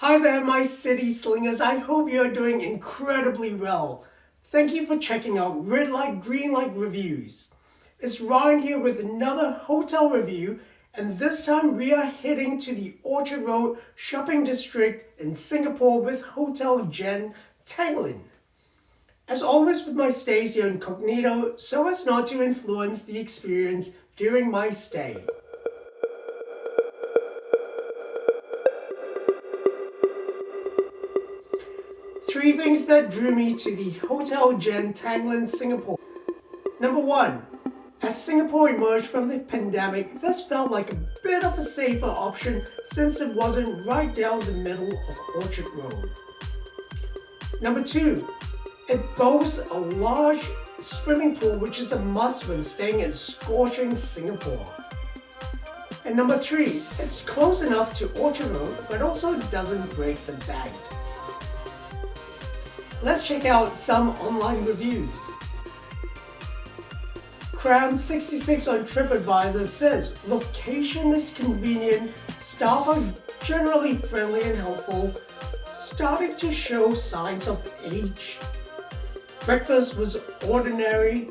Hi there, my city slingers. I hope you're doing incredibly well. Thank you for checking out RedLightGreenLight Reviews. It's Ryan here with another hotel review, and this time we are heading to the Orchard Road shopping district in Singapore with Hotel Jen Tanglin. As always with my stays here incognito, so as not to influence the experience during my stay. Three things that drew me to the Hotel Jen Tanglin, Singapore. Number one, as Singapore emerged from the pandemic, this felt like a bit of a safer option since it wasn't right down the middle of Orchard Road. Number two, it boasts a large swimming pool, which is a must when staying in scorching Singapore. And number three, it's close enough to Orchard Road, but also doesn't break the bank. Let's check out some online reviews. Cram66 on TripAdvisor says, location is convenient, staff are generally friendly and helpful, starting to show signs of age. Breakfast was ordinary,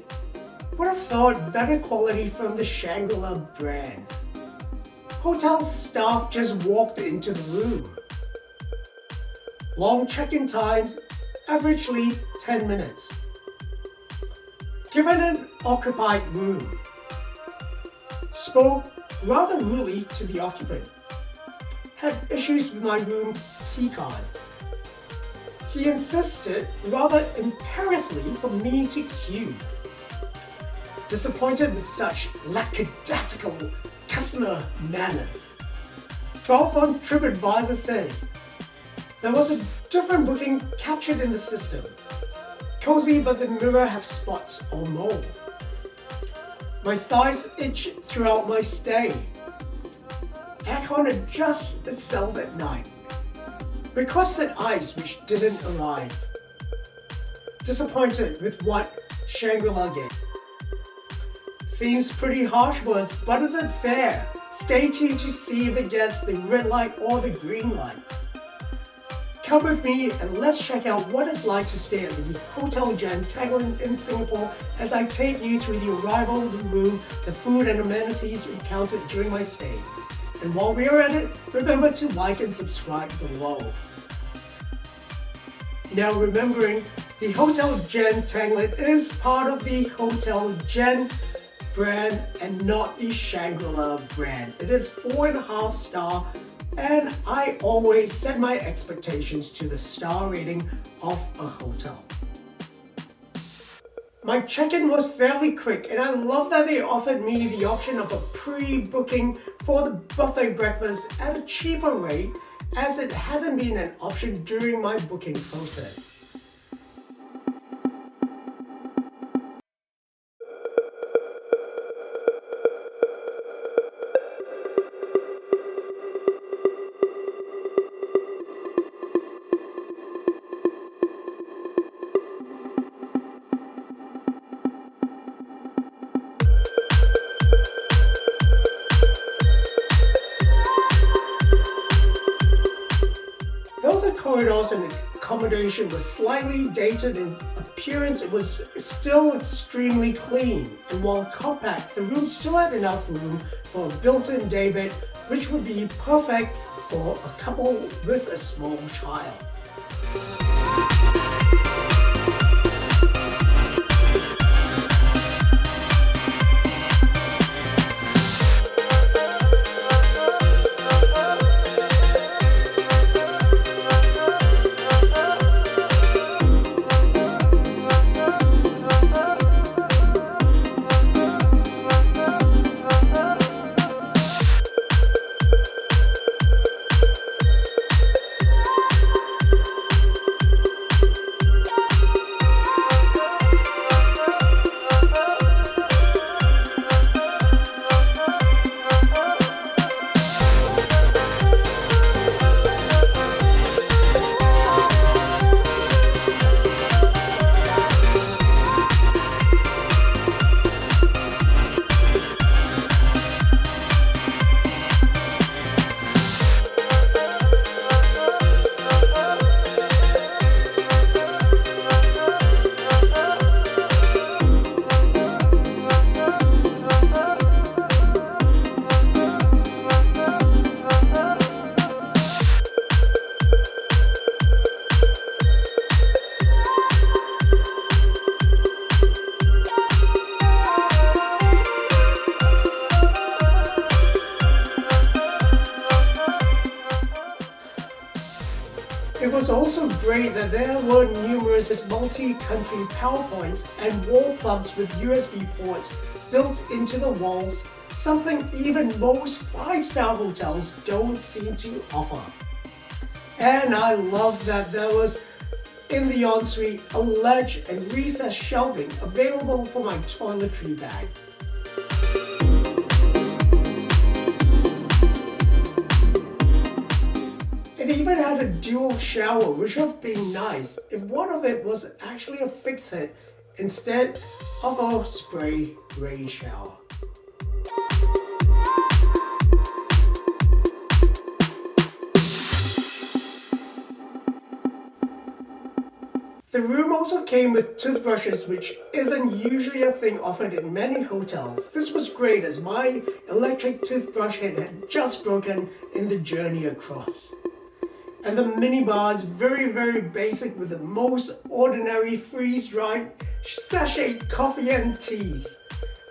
would have thought better quality from the Shangri-La brand. Hotel staff just walked into the room. Long check-in times, averagely 10 minutes. Given an occupied room, spoke rather rudely to the occupant. Had issues with my room key cards. He insisted rather imperiously for me to queue. Disappointed with such lackadaisical customer manners. 12 on TripAdvisor says, there was a different booking captured in the system. Cozy, but the mirror have spots or mold. My thighs itch throughout my stay. Aircon adjusts itself at night. Requested ice which didn't arrive. Disappointed with what Shangri-La gave. Seems pretty harsh words, but is it fair? Stay tuned to see if it gets the red light or the green light. Come with me and let's check out what it's like to stay at the Hotel Jen Tanglin in Singapore as I take you through the arrival of the room, the food and amenities encountered during my stay. And while we are at it, remember to like and subscribe below. Now remembering, the Hotel Jen Tanglin is part of the Hotel Jen brand and not the Shangri-La brand. It is 4.5 star. And I always set my expectations to the star rating of a hotel. My check-in was fairly quick, and I love that they offered me the option of a pre-booking for the buffet breakfast at a cheaper rate, as it hadn't been an option during my booking process. Though the corridors and accommodation was slightly dated in appearance, it was still extremely clean. And while compact, the room still had enough room for a built-in daybed, which would be perfect for a couple with a small child. It was also great that there were numerous multi-country power points and wall plugs with USB ports built into the walls, something even most 5-star hotels don't seem to offer. And I love that there was, in the ensuite, a ledge and recessed shelving available for my toiletry bag. It even had a dual shower, which would have been nice if one of it was actually a fixed head instead of a spray rain shower. The room also came with toothbrushes, which isn't usually a thing offered in many hotels. This was great as my electric toothbrush head had just broken in the journey across. And the minibar is very basic with the most ordinary freeze-dried sachet coffee and teas.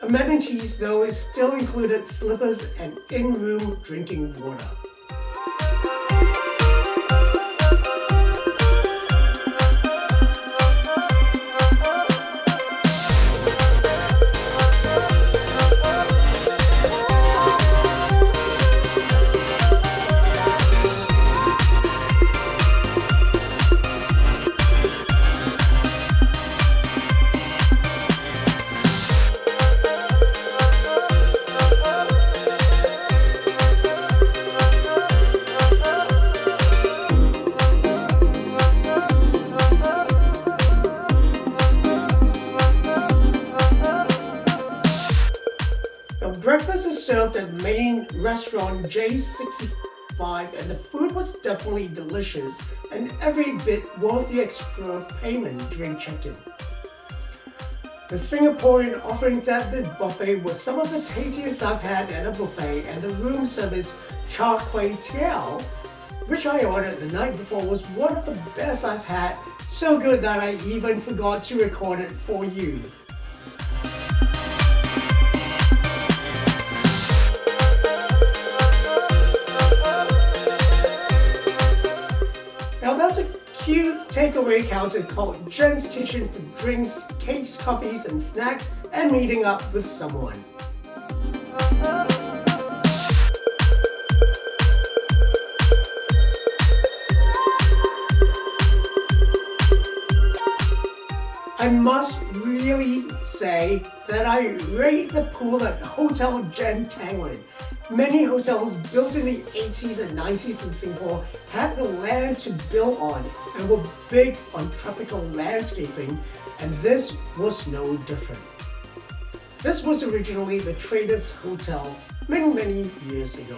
Amenities though is still included slippers and in-room drinking water. Breakfast is served at the main restaurant J65 and the food was definitely delicious and every bit worth the extra payment during check-in. The Singaporean offerings at the buffet were some of the tastiest I've had at a buffet, and the room service char kway teow, which I ordered the night before, was one of the best I've had, so good that I even forgot to record it for you. Now that's a cute takeaway counter called Jen's Kitchen for drinks, cakes, coffees, and snacks, and meeting up with someone. I must really say that I rate the pool at Hotel Jen Tanglin. Many hotels built in the 80s and 90s in Singapore had the land to build on and were big on tropical landscaping, and this was no different. This was originally the Traders Hotel many years ago.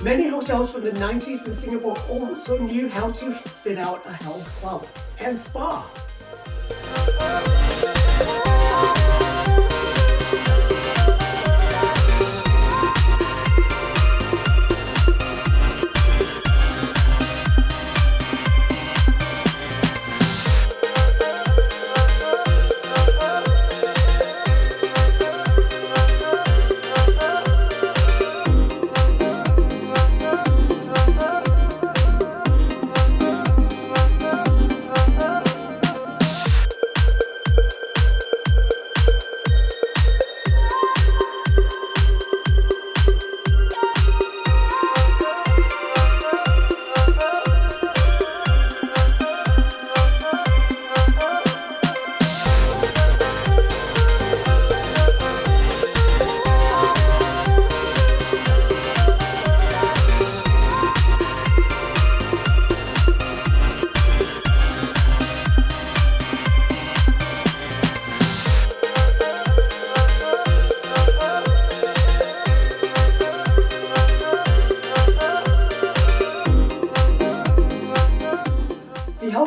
Many hotels from the 90s in Singapore also knew how to fit out a health club and spa.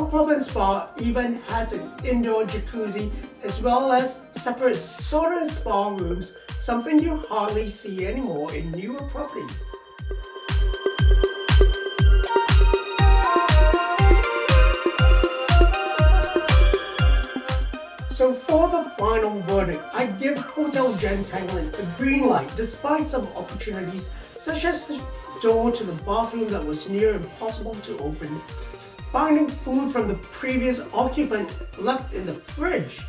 Our club and spa even has an indoor jacuzzi as well as separate sauna and spa rooms, something you hardly see anymore in newer properties. So for the final verdict, I give Hotel Jen Tanglin a green light despite some opportunities such as the door to the bathroom that was near impossible to open, finding food from the previous occupant left in the fridge,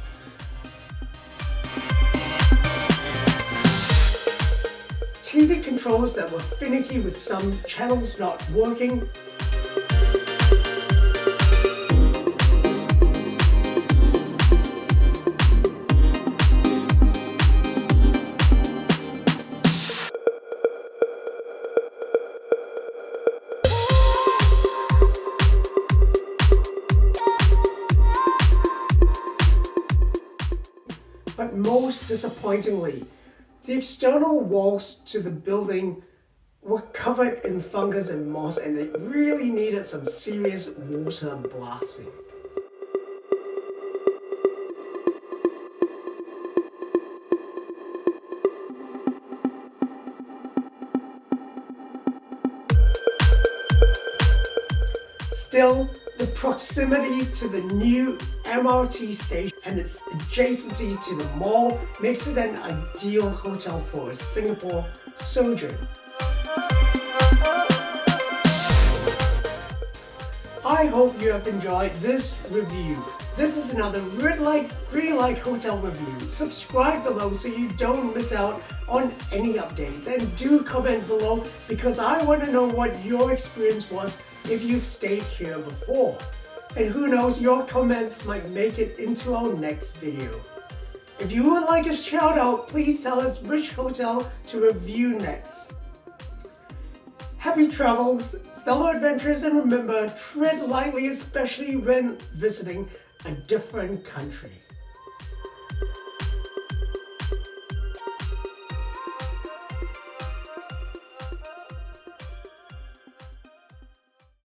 TV controls that were finicky with some channels not working, but most disappointingly, the external walls to the building were covered in fungus and moss, and it really needed some serious water blasting. Still, the proximity to the new MRT station and its adjacency to the mall makes it an ideal hotel for a Singapore sojourn. I hope you have enjoyed this review. This is another Red Light, Green Light Hotel review. Subscribe below so you don't miss out on any updates, and do comment below because I want to know what your experience was if you've stayed here before. And who knows, your comments might make it into our next video. If you would like a shout out, please tell us which hotel to review next. Happy travels, fellow adventurers, and remember, tread lightly, especially when visiting a different country.